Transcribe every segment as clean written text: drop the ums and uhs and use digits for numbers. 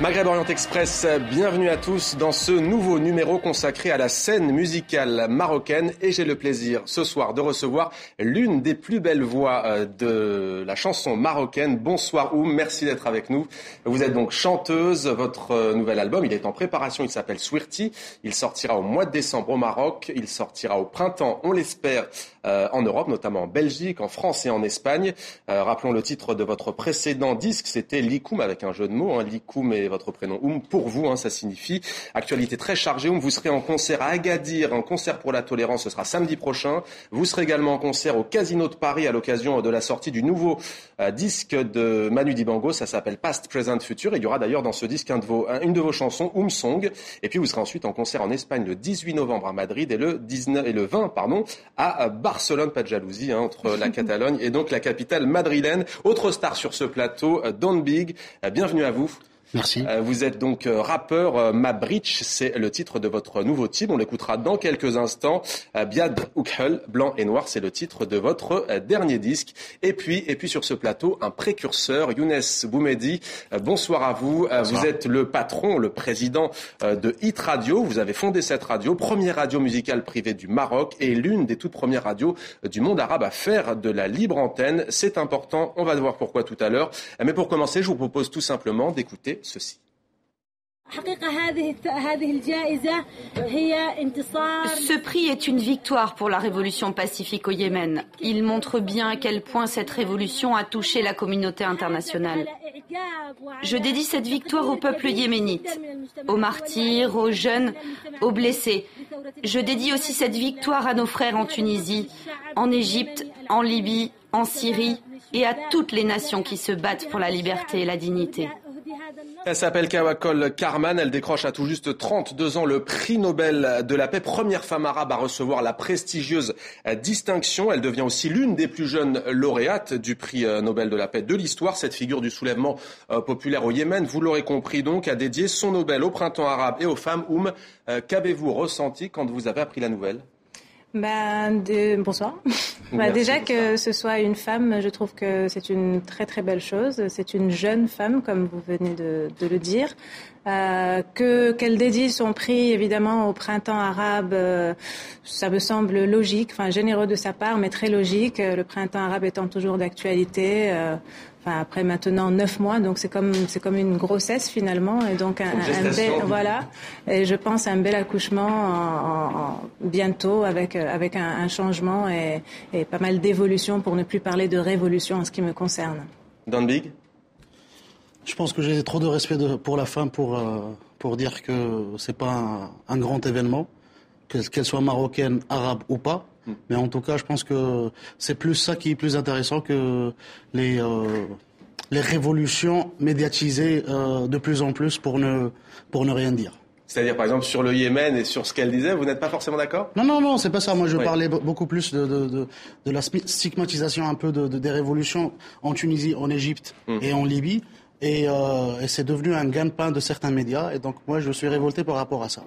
Maghreb Orient Express, bienvenue à tous dans ce nouveau numéro consacré à la scène musicale marocaine et j'ai le plaisir ce soir de recevoir l'une des plus belles voix de la chanson marocaine. Bonsoir Oum, merci d'être avec nous. Vous êtes donc chanteuse, votre nouvel album il est en préparation, il s'appelle Swirti, il sortira au mois de décembre au Maroc, il sortira au printemps, on l'espère, en Europe, notamment en Belgique, en France et en Espagne. Rappelons le titre de votre précédent disque, c'était Likoum avec un jeu de mots, Likoum et votre prénom Oum, pour vous, ça signifie. Actualité très chargée, Oum, vous serez en concert à Agadir, un concert pour la tolérance, ce sera samedi prochain. Vous serez également en concert au Casino de Paris à l'occasion de la sortie du nouveau disque de Manu Dibango, ça s'appelle Past, Present, Future. Il y aura d'ailleurs dans ce disque une de vos chansons, Oum Song. Et puis vous serez ensuite en concert en Espagne le 18 novembre à Madrid et le 20 à Barcelone, pas de jalousie, entre la Catalogne et donc la capitale madrilène. Autre star sur ce plateau, Don Big, bienvenue à vous. Merci. Vous êtes donc rappeur, Ma Britch, c'est le titre de votre nouveau tube. On l'écoutera dans quelques instants. Biad Oukhel, Blanc et Noir, c'est le titre de votre dernier disque. Et puis sur ce plateau, un précurseur, Younes Boumedi. Bonsoir à vous. Bonsoir. Vous êtes le patron, le président de Hit Radio. Vous avez fondé cette radio, première radio musicale privée du Maroc et l'une des toutes premières radios du monde arabe à faire de la libre antenne. C'est important, on va voir pourquoi tout à l'heure. Mais pour commencer, je vous propose tout simplement d'écouter ceci. Ce prix est une victoire pour la révolution pacifique au Yémen. Il montre bien à quel point cette révolution a touché la communauté internationale. Je dédie cette victoire au peuple yéménite, aux martyrs, aux jeunes, aux blessés. Je dédie aussi cette victoire à nos frères en Tunisie, en Égypte, en Libye, en Syrie et à toutes les nations qui se battent pour la liberté et la dignité. Elle s'appelle Kawakol Karman, elle décroche à tout juste 32 ans le prix Nobel de la paix, première femme arabe à recevoir la prestigieuse distinction. Elle devient aussi l'une des plus jeunes lauréates du prix Nobel de la paix de l'histoire. Cette figure du soulèvement populaire au Yémen, vous l'aurez compris donc, a dédié son Nobel au printemps arabe et aux femmes. Qu'avez-vous ressenti quand vous avez appris la nouvelle ? Bonsoir. Déjà que ce soit une femme, je trouve que c'est une très très belle chose. C'est une jeune femme, comme vous venez de le dire. Qu'elle dédie son prix évidemment au printemps arabe, ça me semble logique, généreux de sa part, mais très logique. Le printemps arabe étant toujours d'actualité. Après maintenant 9 mois, donc c'est comme une grossesse finalement, et donc un bel, et je pense un bel accouchement bientôt avec un changement et pas mal d'évolution, pour ne plus parler de révolution en ce qui me concerne. Don Big. Je pense que j'ai trop de respect pour la femme pour dire que c'est pas un grand événement, qu'elle soit marocaine, arabe ou pas. Mais en tout cas, je pense que c'est plus ça qui est plus intéressant que les révolutions médiatisées de plus en plus pour ne rien dire. C'est-à-dire, par exemple, sur le Yémen et sur ce qu'elle disait, vous n'êtes pas forcément d'accord ? Non, c'est pas ça. Moi, je parlais beaucoup plus de la stigmatisation un peu des révolutions en Tunisie, en Égypte et en Libye. Et c'est devenu un gagne-pain de certains médias. Et donc, moi, je suis révolté par rapport à ça.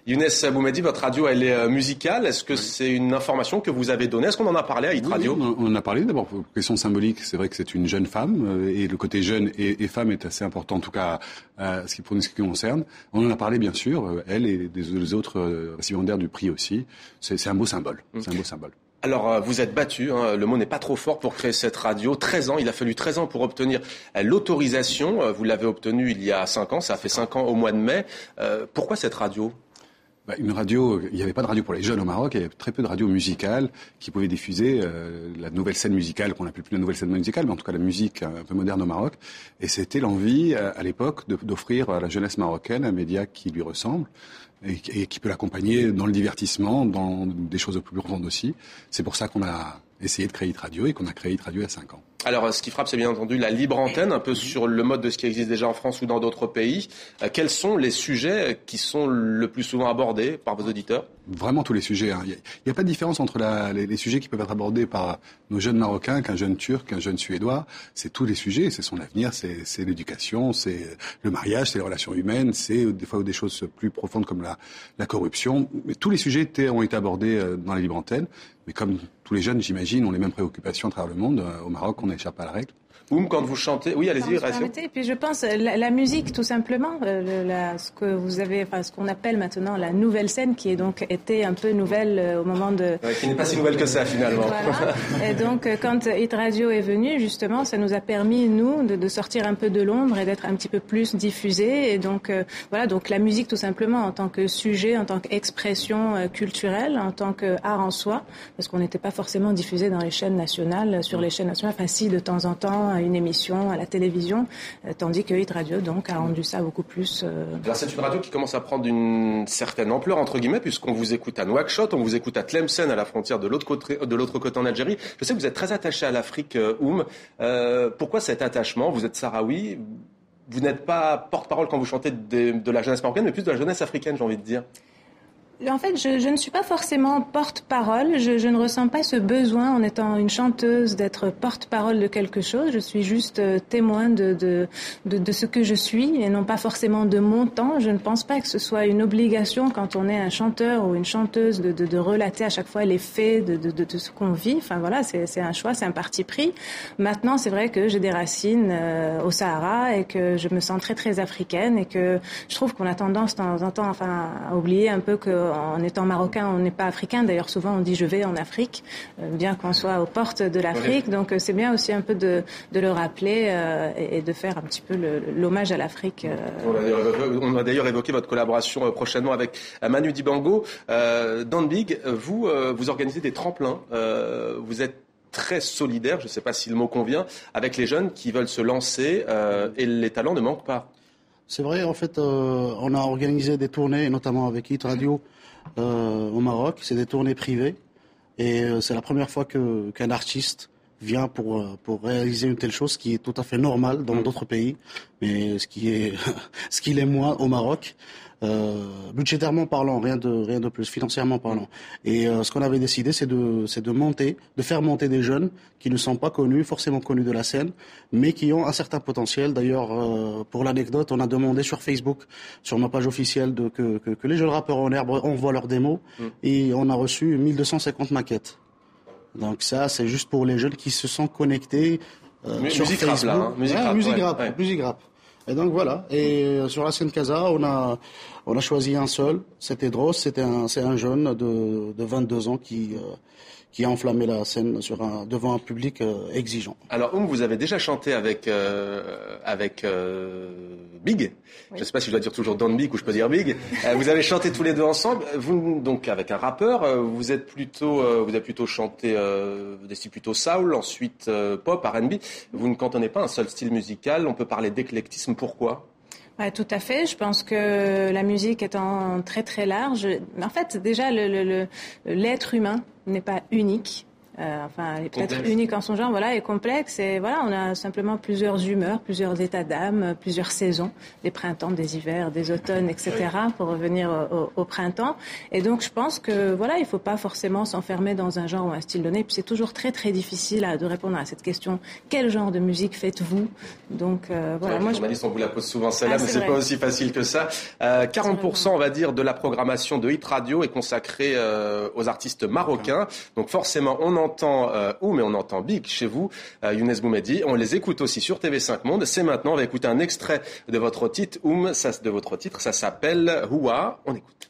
Younes Boumedi, votre radio, elle est musicale. Est-ce que c'est une information que vous avez donnée ? Est-ce qu'on en a parlé à Hit Radio ? Oui, on en a parlé. D'abord, pour question symbolique, c'est vrai que c'est une jeune femme. Et le côté jeune et femme est assez important, en tout cas, pour ce qui concerne. On en a parlé, bien sûr. Elle et les autres récipiendaires du prix aussi. C'est un beau symbole. C'est un beau symbole. Alors, vous êtes battu, le mot n'est pas trop fort pour créer cette radio. 13 ans, il a fallu 13 ans pour obtenir l'autorisation. Vous l'avez obtenue il y a 5 ans, ça a fait 5 ans au mois de mai. Pourquoi cette radio ? Une radio, il n'y avait pas de radio pour les jeunes au Maroc, il y avait très peu de radios musicales qui pouvaient diffuser la nouvelle scène musicale, qu'on n'appelle plus la nouvelle scène musicale, mais en tout cas la musique un peu moderne au Maroc. Et c'était l'envie, à l'époque, d'offrir à la jeunesse marocaine un média qui lui ressemble et qui peut l'accompagner dans le divertissement, dans des choses plus profondes aussi. C'est pour ça qu'on a essayé de créer Hit Radio et qu'on a créé Hit Radio il y a 5 ans. Alors, ce qui frappe, c'est bien entendu la libre antenne, un peu sur le mode de ce qui existe déjà en France ou dans d'autres pays. Quels sont les sujets qui sont le plus souvent abordés par vos auditeurs ? Vraiment tous les sujets. Il n'y a pas de différence entre les sujets qui peuvent être abordés par nos jeunes Marocains qu'un jeune Turc, qu'un jeune Suédois. C'est tous les sujets, c'est son avenir, c'est l'éducation, c'est le mariage, c'est les relations humaines, c'est des fois des choses plus profondes comme la corruption. Mais tous les sujets ont été abordés dans la libre antenne. Mais comme tous les jeunes, j'imagine, ont les mêmes préoccupations à travers le monde. Au Maroc, on n'échappe pas à la règle. Quand vous chantez... Oui, allez-y, Ratio. Et puis je pense, la musique, tout simplement, ce qu'on appelle maintenant la nouvelle scène, qui est donc été un peu nouvelle au moment de... Ouais, qui n'est pas si nouvelle que ça, finalement. Voilà. Et donc, quand Hit Radio est venu, justement, ça nous a permis, nous, de sortir un peu de l'ombre et d'être un petit peu plus diffusés. Et donc, donc la musique, tout simplement, en tant que sujet, en tant qu'expression culturelle, en tant qu'art en soi, parce qu'on n'était pas forcément diffusé dans les chaînes nationales, sur les chaînes nationales, enfin si, de temps en temps, une émission à la télévision, tandis que Hit Radio donc a rendu ça beaucoup plus... Alors c'est une radio qui commence à prendre une certaine ampleur, entre guillemets, puisqu'on vous écoute à Nouakchott, on vous écoute à Tlemcen, à la frontière de l'autre côté en Algérie. Je sais que vous êtes très attaché à l'Afrique, pourquoi cet attachement? Vous êtes sahraoui, vous n'êtes pas porte-parole quand vous chantez de la jeunesse marocaine, mais plus de la jeunesse africaine, j'ai envie de dire. En fait, je ne suis pas forcément porte-parole. Je ne ressens pas ce besoin, en étant une chanteuse, d'être porte-parole de quelque chose. Je suis juste témoin de ce que je suis et non pas forcément de mon temps. Je ne pense pas que ce soit une obligation quand on est un chanteur ou une chanteuse de relater à chaque fois les faits de ce qu'on vit. Enfin voilà, c'est un choix, c'est un parti pris. Maintenant, c'est vrai que j'ai des racines au Sahara et que je me sens très très africaine et que je trouve qu'on a tendance de temps en temps à oublier un peu que en étant marocain, on n'est pas africain. D'ailleurs, souvent, on dit « je vais en Afrique », bien qu'on soit aux portes de l'Afrique. Donc, c'est bien aussi un peu de le rappeler et de faire un petit peu l'hommage à l'Afrique. On va d'ailleurs évoquer votre collaboration prochainement avec Manu Dibango. Dans Big, vous organisez des tremplins. Vous êtes très solidaire, je ne sais pas si le mot convient, avec les jeunes qui veulent se lancer et les talents ne manquent pas. C'est vrai, en fait, on a organisé des tournées, notamment avec Hit Radio au Maroc. C'est des tournées privées. Et c'est la première fois qu'un artiste vient pour réaliser une telle chose, ce qui est tout à fait normal dans d'autres pays, mais ce qui l'est moins au Maroc. Budgétairement parlant, rien de plus, financièrement parlant. Et ce qu'on avait décidé, c'est de faire monter des jeunes qui ne sont pas forcément connus de la scène, mais qui ont un certain potentiel. D'ailleurs, pour l'anecdote, on a demandé sur Facebook, sur ma page officielle, que les jeunes rappeurs en herbe envoient leurs démos, et on a reçu 1250 maquettes. Donc ça, c'est juste pour les jeunes qui se sont connectés sur musique Facebook. Rap, là, hein. Musique rap. Et donc voilà. Et sur la scène Casa, on a choisi un seul. C'était Dross. C'est un jeune de 22 ans qui a enflammé la scène devant un public exigeant. Alors, vous avez déjà chanté avec Big. Oui. Je ne sais pas si je dois dire toujours Don Big ou je peux dire Big. Vous avez chanté tous les deux ensemble. Vous, donc, avec un rappeur, vous avez plutôt chanté des styles plutôt soul, ensuite pop, R&B. Vous ne cantonnez pas un seul style musical. On peut parler d'éclectisme. Pourquoi ? Ouais, tout à fait. Je pense que la musique étant très très large, en fait, déjà l'être humain n'est pas unique. Il est peut-être unique en son genre, voilà, et complexe. Et voilà, on a simplement plusieurs humeurs, plusieurs états d'âme, plusieurs saisons, des printemps, des hivers, des automnes, etc. pour revenir au printemps. Et donc, je pense que voilà, il faut pas forcément s'enfermer dans un genre ou un style donné. Puis c'est toujours très très difficile de répondre à cette question. Quel genre de musique faites-vous ? Donc voilà. Moi, les journalistes, on vous la pose souvent celle-là, mais c'est pas aussi facile que ça. 40%, on va dire, de la programmation de Hit Radio est consacrée aux artistes marocains. Donc forcément, on entend mais on entend Big chez vous, Younes Boumedi. On les écoute aussi sur TV5 Monde. C'est maintenant, on va écouter un extrait de votre titre, ça s'appelle Houa. On écoute.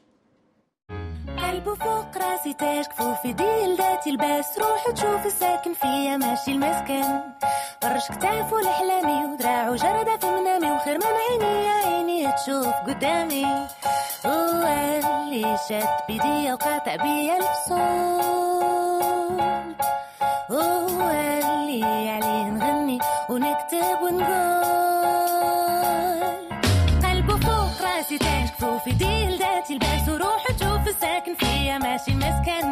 قلبه فوق راسي تاج كفوفي ديل داتي الباس روح تشوف الساكن فيا ماشي المسكن فرش كتافه لحلامي ودراعه جردة في منامي وخير من عيني يا عيني تشوف قدامي هو اللي شد بيدي وقاطع بيا الفصول هو اللي عليه نغني ونكتب ونقول قلبه فوق راسي تاج كفوفي ديل داتي الباس وروح تشوف الساكن فيا ماشي مسكن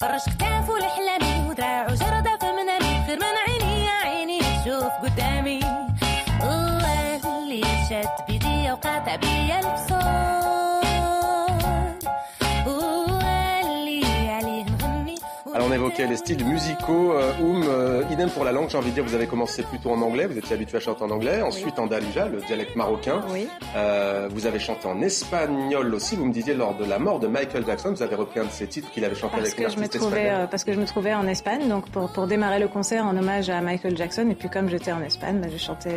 فرش كتافه لحلامي ودراعه جردة في منامي خير من عيني يا عيني تشوف قدامي هو اللي شد بيدي وقاطع بيا الفصول évoquait les styles musicaux. Idem pour la langue, j'ai envie de dire, vous avez commencé plutôt en anglais, vous étiez habitué à chanter en anglais, ensuite en Darija, le dialecte marocain. Oui. Vous avez chanté en espagnol aussi, vous me disiez lors de la mort de Michael Jackson, vous avez repris un de ses titres qu'il avait chanté avec une artiste espagnole. Parce que je me trouvais en Espagne, donc pour démarrer le concert en hommage à Michael Jackson, et puis comme j'étais en Espagne, j'ai chanté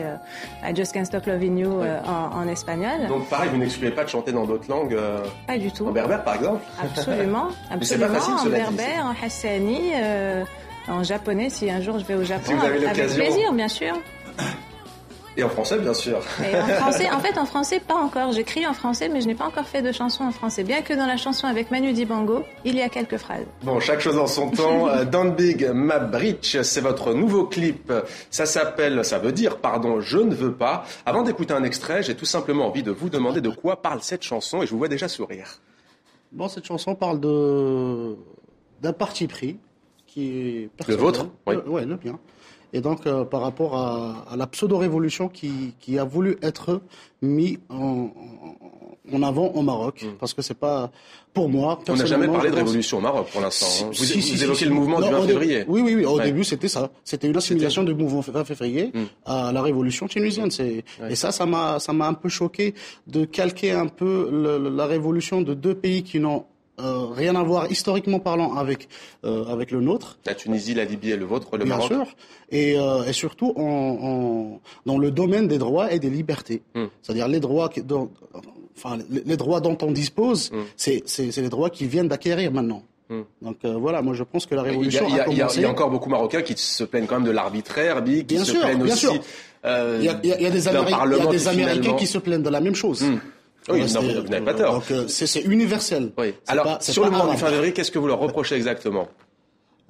I Just Can't Stop Loving You en espagnol. Donc pareil, vous n'excluez pas de chanter dans d'autres langues Pas du tout. En berbère par exemple? Absolument, Mais c'est pas facile, en cela dit, berbère, en hassani, en japonais si un jour je vais au Japon, Si vous avez avec l'occasion. plaisir bien sûr. Et en français bien sûr. Et en français pas encore. J'écris en français mais je n'ai pas encore fait de chanson en français. Bien que dans la chanson avec Manu Dibango, il y a quelques phrases. Bon, chaque chose en son temps. Don't Big Mabrich, c'est votre nouveau clip. Ça veut dire, je ne veux pas. Avant d'écouter un extrait, j'ai tout simplement envie de vous demander de quoi parle cette chanson et je vous vois déjà sourire. Bon, cette chanson parle d'un parti pris qui est personnel. Le vôtre? Oui. Ouais, le mien. Et donc, par rapport à la pseudo-révolution qui a voulu être mis en avant au Maroc, parce que c'est pas, pour moi, on n'a jamais parlé de révolution au Maroc pour l'instant. Vous évoquez le mouvement du 20 février. Oui. Au début, c'était ça. C'était une assimilation du mouvement 20 février à la révolution tunisienne. Et ça m'a un peu choqué de calquer un peu la révolution de deux pays qui n'ont rien à voir historiquement parlant avec le nôtre. La Tunisie, la Libye et le vôtre, le Maroc. Bien sûr. Et surtout dans le domaine des droits et des libertés. C'est-à-dire les droits les droits dont on dispose, c'est les droits qu'ils viennent d'acquérir maintenant. Donc voilà, moi je pense que la révolution a commencé. Il y a encore beaucoup de Marocains qui se plaignent quand même de l'arbitraire, qui se plaignent aussi. Il y a des Américains qui se plaignent de la même chose. Oui, vous n'avez pas tort. Donc c'est universel. Oui. Alors, sur le mouvement du 20 février, qu'est-ce que vous leur reprochez exactement?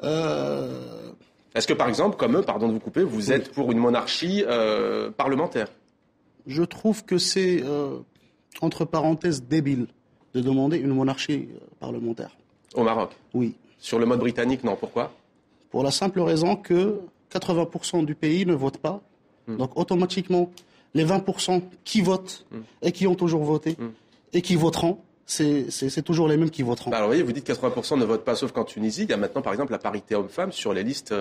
Est-ce que, par exemple, comme eux, pardon de vous couper, vous êtes pour une monarchie parlementaire? Je trouve que c'est, entre parenthèses, débile de demander une monarchie parlementaire. Au Maroc? Oui. Sur le mode britannique, non. Pourquoi? Pour la simple raison que 80% du pays ne vote pas. Donc, automatiquement, les 20% qui votent et qui ont toujours voté et qui voteront, c'est toujours les mêmes qui voteront. Alors, vous voyez, vous dites que 80% ne votent pas, sauf qu'en Tunisie, il y a maintenant, par exemple, la parité homme-femme sur les listes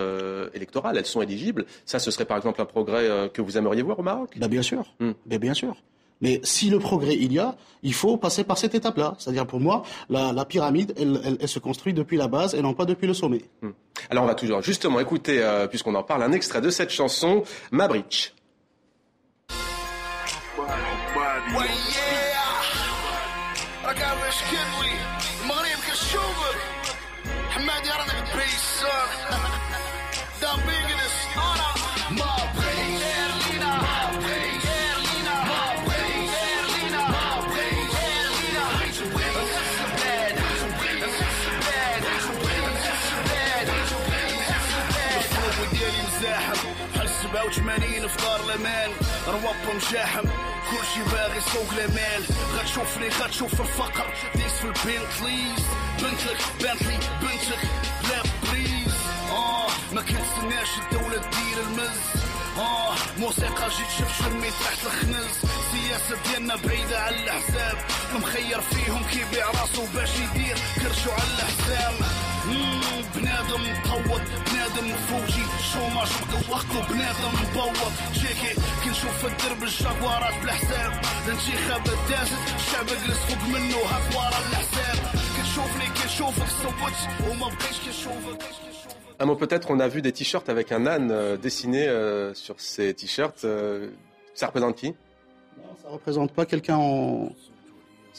électorales. Elles sont éligibles. Ça, ce serait, par exemple, un progrès que vous aimeriez voir au Maroc? Bien sûr. Bien sûr. Mais si le progrès il faut passer par cette étape-là. C'est-à-dire, pour moi, la pyramide, elle se construit depuis la base et non pas depuis le sommet. Alors, on va toujours justement écouter, puisqu'on en parle, un extrait de cette chanson, Mabrich. وثمانين في دار الامان رواب مجاحم كلشي باغي سوق المال غتشوف الفقر ديس في البنتليز بنتلي بنتك بلا بريز ما كنتسناش الدولة دير المز موسيقى جيت شف شمي تحت الخنز السياسة ديالنا بعيدة على الحساب مخير فيهم كيبيع راسو باش يدير كرشو على الحسام بنادم مطوط بنادم فوجي شوماج وقته بنادم مبوط شيكي كنشوف الدرب الجاكوارات بلا حساب الانتخابات دازت الشعب جلس فوق منه هاك ورا الحساب كنشوفك صوت وما بقيتش كنشوفك. Un mot peut-être, on a vu des t-shirts avec un âne dessiné sur ces t-shirts. Ça représente qui? Non, ça représente pas quelqu'un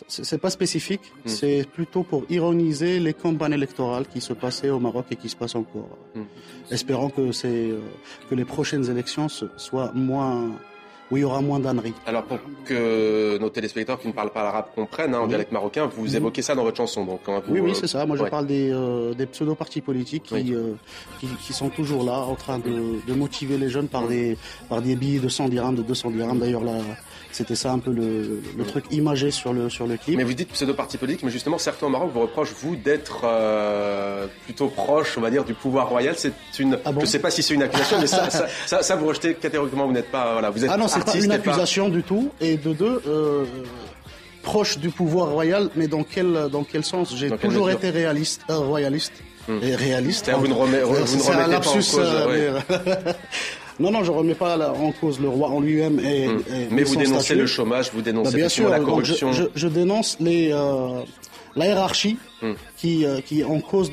C'est pas spécifique, c'est plutôt pour ironiser les campagnes électorales qui se passaient au Maroc et qui se passent encore. Espérons que les prochaines élections soient où il y aura moins d'âneries. Alors pour que nos téléspectateurs qui ne parlent pas l'arabe comprennent, en dialecte marocain, vous évoquez ça dans votre chanson. Donc, oui, c'est ça. Moi, je parle des pseudo-partis politiques qui sont toujours là, en train de motiver les jeunes par des billets de 100 dirhams, de 200 dirhams. D'ailleurs, là, c'était ça un peu le truc imagé sur le clip. Mais vous dites pseudo-parti politique, mais justement, certains au Maroc vous reprochent, vous, d'être plutôt proche, on va dire, du pouvoir royal. Je ne sais pas si c'est une accusation, mais ça vous rejetez catégoriquement, vous n'êtes pas... Voilà, vous êtes c'est pas une accusation du tout. Et de deux, proche du pouvoir royal, mais dans quel sens? J'ai toujours été royaliste. et réaliste. Vous ne remettez pas en cause. Non, je ne remets pas en cause le roi en lui-même. Mais vous dénoncez le chômage, vous dénoncez bien sûr, la corruption. Je dénonce la hiérarchie qui est en cause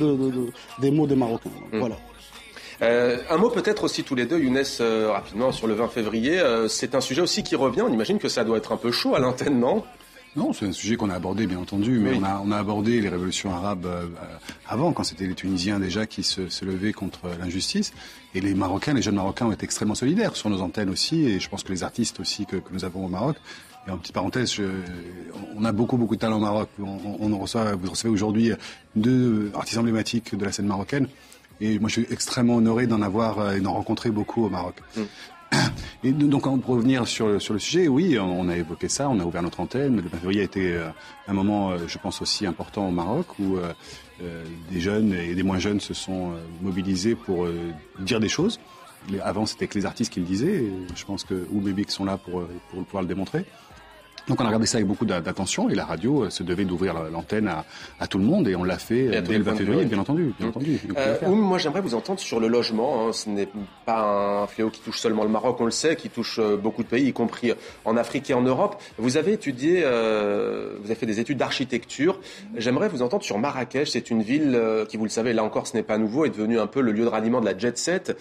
des maux des Marocains. Voilà. Un mot peut-être aussi tous les deux, Younes, rapidement, sur le 20 février. C'est un sujet aussi qui revient. On imagine que ça doit être un peu chaud à l'antenne, non ? Non, c'est un sujet qu'on a abordé, bien entendu, mais on a abordé les révolutions arabes avant, quand c'était les Tunisiens déjà qui se levaient contre l'injustice. Et les Marocains, les jeunes Marocains ont été extrêmement solidaires sur nos antennes aussi, et je pense que les artistes aussi que nous avons au Maroc. Et en petite parenthèse, on a beaucoup de talent au Maroc. Vous recevez aujourd'hui 2 artistes emblématiques de la scène marocaine. Et moi, je suis extrêmement honoré d'en avoir et d'en rencontrer beaucoup au Maroc. Et donc, pour revenir sur le sujet, oui, on a évoqué ça, on a ouvert notre antenne. Le 20 février a été un moment, je pense, aussi important au Maroc, où des jeunes et des moins jeunes se sont mobilisés pour dire des choses. Avant, c'était que les artistes qui le disaient, et je pense que Oubébik sont là pour pouvoir le démontrer. Donc on a regardé ça avec beaucoup d'attention et la radio se devait d'ouvrir l'antenne à tout le monde et on l'a fait dès le 20 février, bien entendu. Moi j'aimerais vous entendre sur le logement. Ce n'est pas un fléau qui touche seulement le Maroc, on le sait, qui touche beaucoup de pays, y compris en Afrique et en Europe. Vous avez étudié, vous avez fait des études d'architecture. J'aimerais vous entendre sur Marrakech. C'est une ville qui, vous le savez, là encore ce n'est pas nouveau, est devenue un peu le lieu de ralliement de la jet set.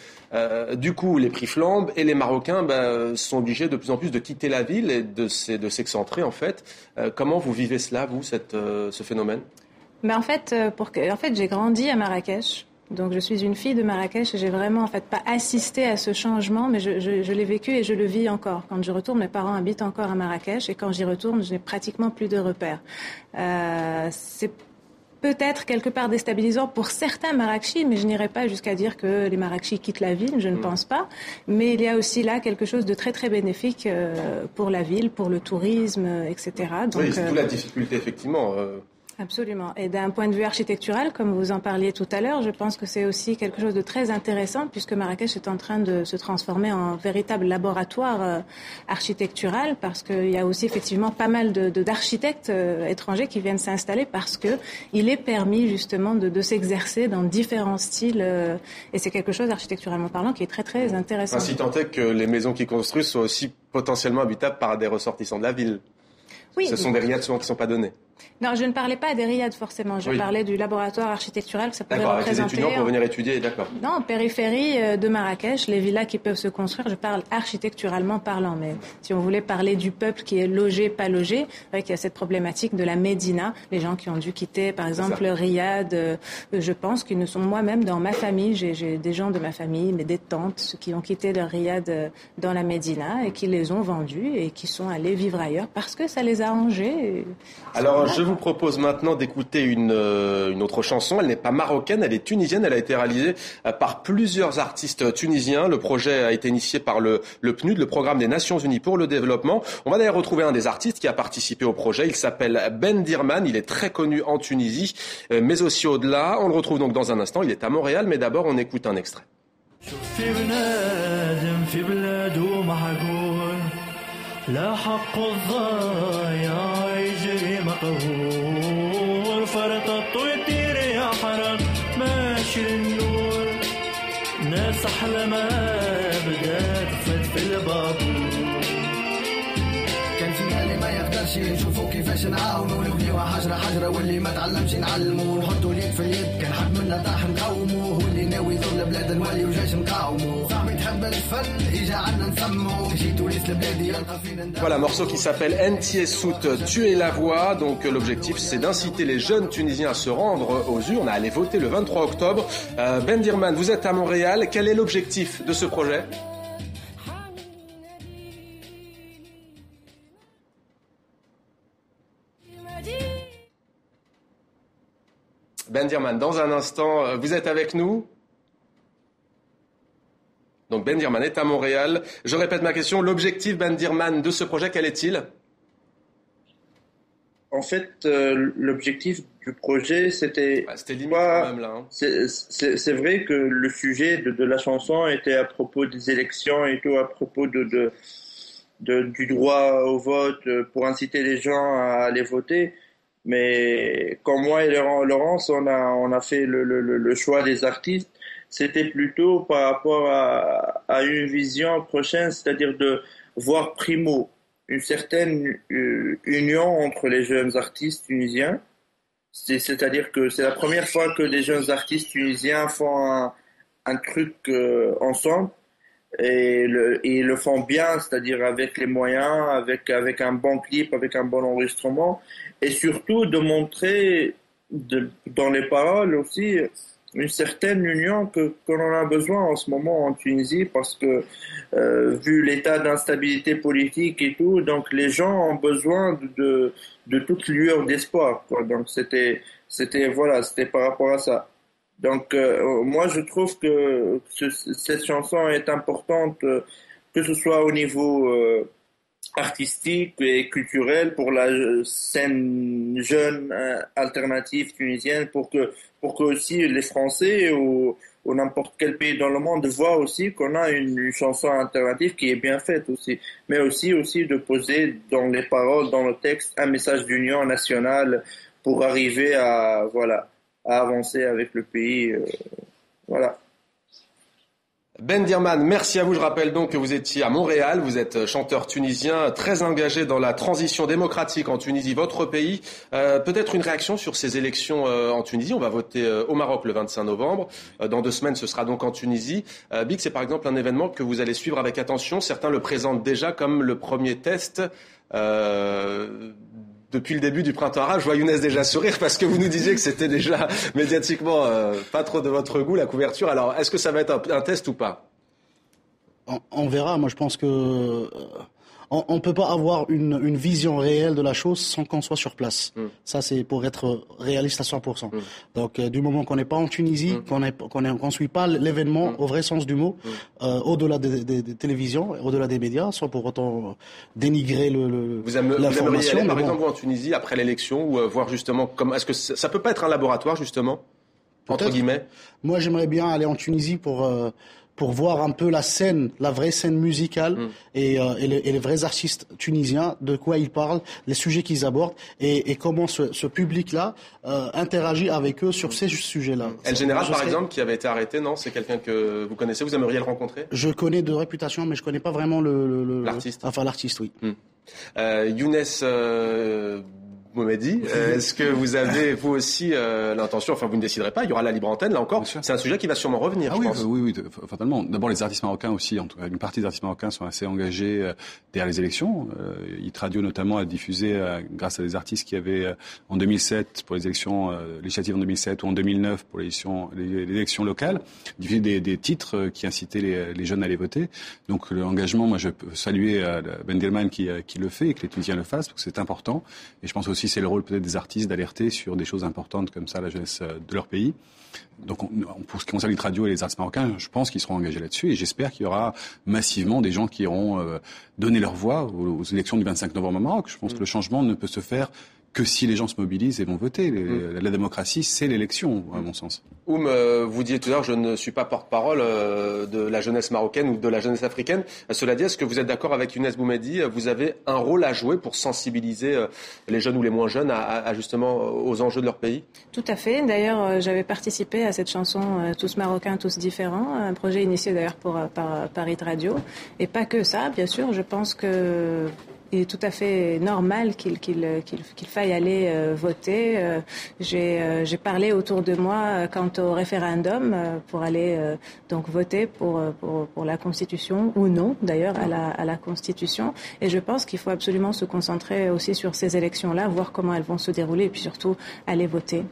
Du coup les prix flambent et les Marocains sont obligés de plus en plus de quitter la ville et de s'excentrer en fait. Comment vous vivez cela, vous, ce phénomène ? En fait, j'ai grandi à Marrakech. Donc je suis une fille de Marrakech et j'ai vraiment pas assisté à ce changement, mais je l'ai vécu et je le vis encore. Quand je retourne, mes parents habitent encore à Marrakech et quand j'y retourne, je n'ai pratiquement plus de repères. C'est peut-être quelque part déstabilisant pour certains Marrakechis, mais je n'irai pas jusqu'à dire que les Marrakechis quittent la ville, je ne pense pas. Mais il y a aussi là quelque chose de très très bénéfique pour la ville, pour le tourisme, etc. Donc, c'est toute la difficulté, effectivement. Absolument. Et d'un point de vue architectural, comme vous en parliez tout à l'heure, je pense que c'est aussi quelque chose de très intéressant puisque Marrakech est en train de se transformer en véritable laboratoire architectural parce qu'il y a aussi effectivement pas mal d'architectes étrangers qui viennent s'installer parce que il est permis justement de s'exercer dans différents styles et c'est quelque chose architecturalement parlant qui est très très intéressant. Si tant est que les maisons qu'ils construisent soient aussi potentiellement habitables par des ressortissants de la ville. Oui. Ce sont des riades souvent qui ne sont pas données. Non, je ne parlais pas des riades forcément. Je parlais du laboratoire architectural que ça pourrait représenter. Avec les étudiants pour venir étudier, d'accord. Non, périphérie de Marrakech, les villas qui peuvent se construire, je parle architecturalement parlant. Mais si on voulait parler du peuple qui est logé, pas logé, c'est vrai qu'il y a cette problématique de la Médina. Les gens qui ont dû quitter, par exemple, Riyad, je pense qu'ils ne sont moi-même dans ma famille. J'ai des gens de ma famille, mais des tantes, ceux qui ont quitté leur Riyad dans la Médina et qui les ont vendus et qui sont allés vivre ailleurs parce que ça les a arrangés. Alors, je vous propose maintenant d'écouter une autre chanson. Elle n'est pas marocaine, elle est tunisienne. Elle a été réalisée par plusieurs artistes tunisiens. Le projet a été initié par le PNUD, le Programme des Nations Unies pour le Développement. On va d'ailleurs retrouver un des artistes qui a participé au projet. Il s'appelle Bendirman. Il est très connu en Tunisie, mais aussi au-delà. On le retrouve donc dans un instant. Il est à Montréal, mais d'abord on écoute un extrait. لا حق الضايع يجري مقهور فرطط ويطير يا حرام ماشي النور ناس أحلى ما بدات تفت في البابور كان في بالي ما يقدرش نشوفوا كيفاش نعاونوا نبنيوها حجرة واللي ما تعلمش نعلموه نحطوا اليد في اليد كان حد منا طاح نقاوموه واللي ناوي يضر البلاد نولي وجاش نقاوموه صاحبي تحب الفن يجي عنا نسموه جي تونس لبلادي يلقى فينا. Voilà, morceau qui s'appelle Entier Sout, Tuer la voix. Donc l'objectif c'est d'inciter les jeunes Tunisiens à se rendre aux urnes, à aller voter le 23 octobre. Bendirman, vous êtes à Montréal. Quel est l'objectif de ce projet ? Bendirman, dans un instant, vous êtes avec nous ? Donc Bendirman est à Montréal. Je répète ma question. L'objectif, Bendirman, de ce projet, quel est-il ? En fait, l'objectif du projet, c'était limite quand même là. Hein. C'est vrai que le sujet de la chanson était à propos des élections et tout, à propos du droit au vote pour inciter les gens à aller voter. Mais quand moi et Laurence, on a fait le choix des artistes, c'était plutôt par rapport à une vision prochaine, c'est-à-dire de voir primo une certaine union entre les jeunes artistes tunisiens. C'est-à-dire que c'est la première fois que des jeunes artistes tunisiens font un truc ensemble et ils le font bien, c'est-à-dire avec les moyens, avec un bon clip, avec un bon enregistrement, et surtout de montrer dans les paroles aussi une certaine union qu'on en a besoin en ce moment en Tunisie, parce que vu l'état d'instabilité politique et tout, donc les gens ont besoin de toute lueur d'espoir, quoi. Donc c'était par rapport à ça. Donc moi je trouve que cette chanson est importante, que ce soit au niveau artistique et culturel pour la scène jeune alternative tunisienne, pour que aussi les Français ou n'importe quel pays dans le monde voient aussi qu'on a une chanson alternative qui est bien faite aussi, mais aussi de poser dans les paroles, dans le texte, un message d'union nationale pour arriver à avancer avec le pays. Voilà. Ben Dirman, merci à vous. Je rappelle donc que vous étiez à Montréal, vous êtes chanteur tunisien très engagé dans la transition démocratique en Tunisie, votre pays. Peut-être une réaction sur ces élections en Tunisie. On va voter au Maroc le 25 novembre. Dans 2 semaines, ce sera donc en Tunisie. Big, c'est par exemple un événement que vous allez suivre avec attention. Certains le présentent déjà comme le premier test depuis le début du printemps arabe. Je vois Younes déjà sourire parce que vous nous disiez que c'était déjà médiatiquement pas trop de votre goût, la couverture. Alors, est-ce que ça va être un test ou pas ? On verra. Moi, je pense que on peut pas avoir une vision réelle de la chose sans qu'on soit sur place. Ça, c'est pour être réaliste à 100%. Donc, du moment qu'on n'est pas en Tunisie, qu'on suit pas l'événement au vrai sens du mot, au-delà des télévisions, au-delà des médias, sans pour autant dénigrer l'information. Vous aimeriez aller, par exemple, vous, en Tunisie après l'élection, ou voir justement est-ce que ça peut pas être un laboratoire justement, entre guillemets ? Moi, j'aimerais bien aller en Tunisie pour voir un peu la vraie scène musicale et les vrais artistes tunisiens, de quoi ils parlent, les sujets qu'ils abordent et comment ce public-là interagit avec eux sur ces sujets-là. El Général, par exemple, qui avait été arrêté, non ? C'est quelqu'un que vous connaissez, vous aimeriez le rencontrer ? Je connais de réputation, mais je connais pas vraiment l'artiste. Enfin, l'artiste, oui. Younes Mohamedi, est-ce que vous avez, vous aussi, l'intention, enfin vous ne déciderez pas, il y aura la libre antenne, là encore, c'est un sujet qui va sûrement revenir, je pense. Oui, fatalement. D'abord, les artistes marocains aussi, en tout cas, une partie des artistes marocains sont assez engagés derrière les élections. Hit Radio, notamment, a diffusé, grâce à des artistes qui avaient, en 2007, pour les élections législatives en 2007, ou en 2009, pour les élections locales, diffusé des titres qui incitaient les jeunes à aller voter. Donc, l'engagement, moi, je peux saluer Ben Delman qui le fait et que les Tunisiens le fassent, parce que c'est important. Et je pense aussi c'est le rôle peut-être des artistes d'alerter sur des choses importantes comme ça, la jeunesse de leur pays. Donc, pour ce qui concerne les radios et les artistes marocains, je pense qu'ils seront engagés là-dessus et j'espère qu'il y aura massivement des gens qui iront donner leur voix aux élections du 25 novembre au Maroc. Je pense que le changement ne peut se faire que si les gens se mobilisent et vont voter. La démocratie, c'est l'élection, à mon sens. Vous disiez tout à l'heure, je ne suis pas porte-parole de la jeunesse marocaine ou de la jeunesse africaine. Cela dit, est-ce que vous êtes d'accord avec Younes Mohamedi ? Vous avez un rôle à jouer pour sensibiliser les jeunes ou les moins jeunes justement aux enjeux de leur pays ? Tout à fait. D'ailleurs, j'avais participé à cette chanson « Tous Marocains, tous différents », un projet initié d'ailleurs par Hit Radio. Et pas que ça, bien sûr. Je pense que il est tout à fait normal qu'il faille aller voter. J'ai parlé autour de moi quant au référendum pour aller donc voter pour la Constitution ou non, d'ailleurs, à la Constitution. Et je pense qu'il faut absolument se concentrer aussi sur ces élections-là, voir comment elles vont se dérouler et puis surtout aller voter.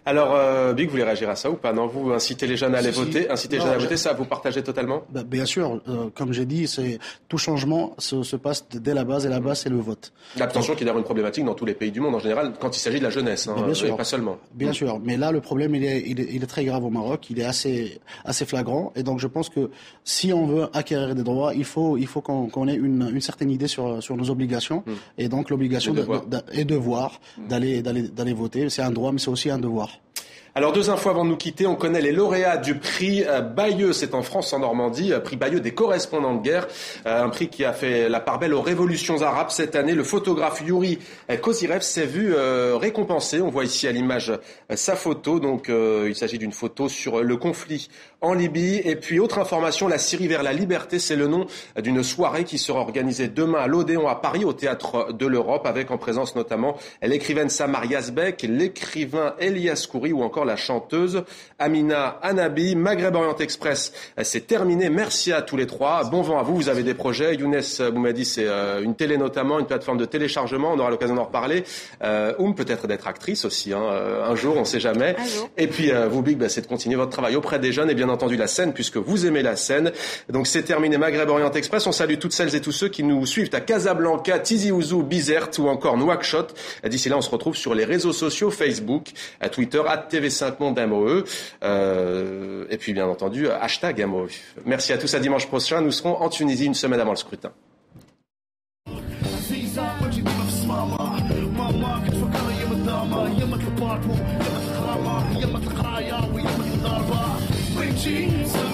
Alors, Big, vous voulez réagir à ça ou pas ? Non, vous incitez les jeunes à aller voter, ça vous partagez totalement ? Bien sûr, comme j'ai dit, tout changement se passe dès la base et la base c'est le vote. L'abstention qui est d'ailleurs une problématique dans tous les pays du monde en général quand il s'agit de la jeunesse, bien sûr, et pas seulement. Bien sûr, mais là le problème il est très grave au Maroc, il est assez flagrant et donc je pense que si on veut acquérir des droits, il faut qu'on ait une certaine idée sur nos obligations et donc l'obligation et devoir d'aller voter, c'est un droit mais c'est aussi un devoir. Alors 2 infos avant de nous quitter, on connaît les lauréats du prix Bayeux, c'est en France, en Normandie, prix Bayeux des correspondants de guerre, un prix qui a fait la part belle aux révolutions arabes cette année. Le photographe Yuri Kozyrev s'est vu récompensé, on voit ici à l'image sa photo, donc il s'agit d'une photo sur le conflit en Libye. Et puis autre information, la Syrie vers la liberté, c'est le nom d'une soirée qui sera organisée demain à l'Odéon à Paris, au Théâtre de l'Europe, avec en présence notamment l'écrivaine Samar Yazbek, l'écrivain Elias Khoury ou encore la chanteuse Amina Anabi. Maghreb Orient Express, c'est terminé. Merci à tous les trois. Bon vent à vous. Vous avez des projets. Younes Boumadi, c'est une télé notamment, une plateforme de téléchargement. On aura l'occasion d'en reparler. Peut-être d'être actrice aussi, un jour, on ne sait jamais. Et puis, vous, Big, c'est de continuer votre travail auprès des jeunes et bien entendu la scène, puisque vous aimez la scène. Donc, c'est terminé. Maghreb Orient Express. On salue toutes celles et tous ceux qui nous suivent à Casablanca, Tizi Ouzou, Bizerte ou encore Nouakchott. D'ici là, on se retrouve sur les réseaux sociaux, Facebook, Twitter, @TV5Monde MOE. Et puis, bien entendu, #MOE. Merci à tous. À dimanche prochain. Nous serons en Tunisie une semaine avant le scrutin. Jeans.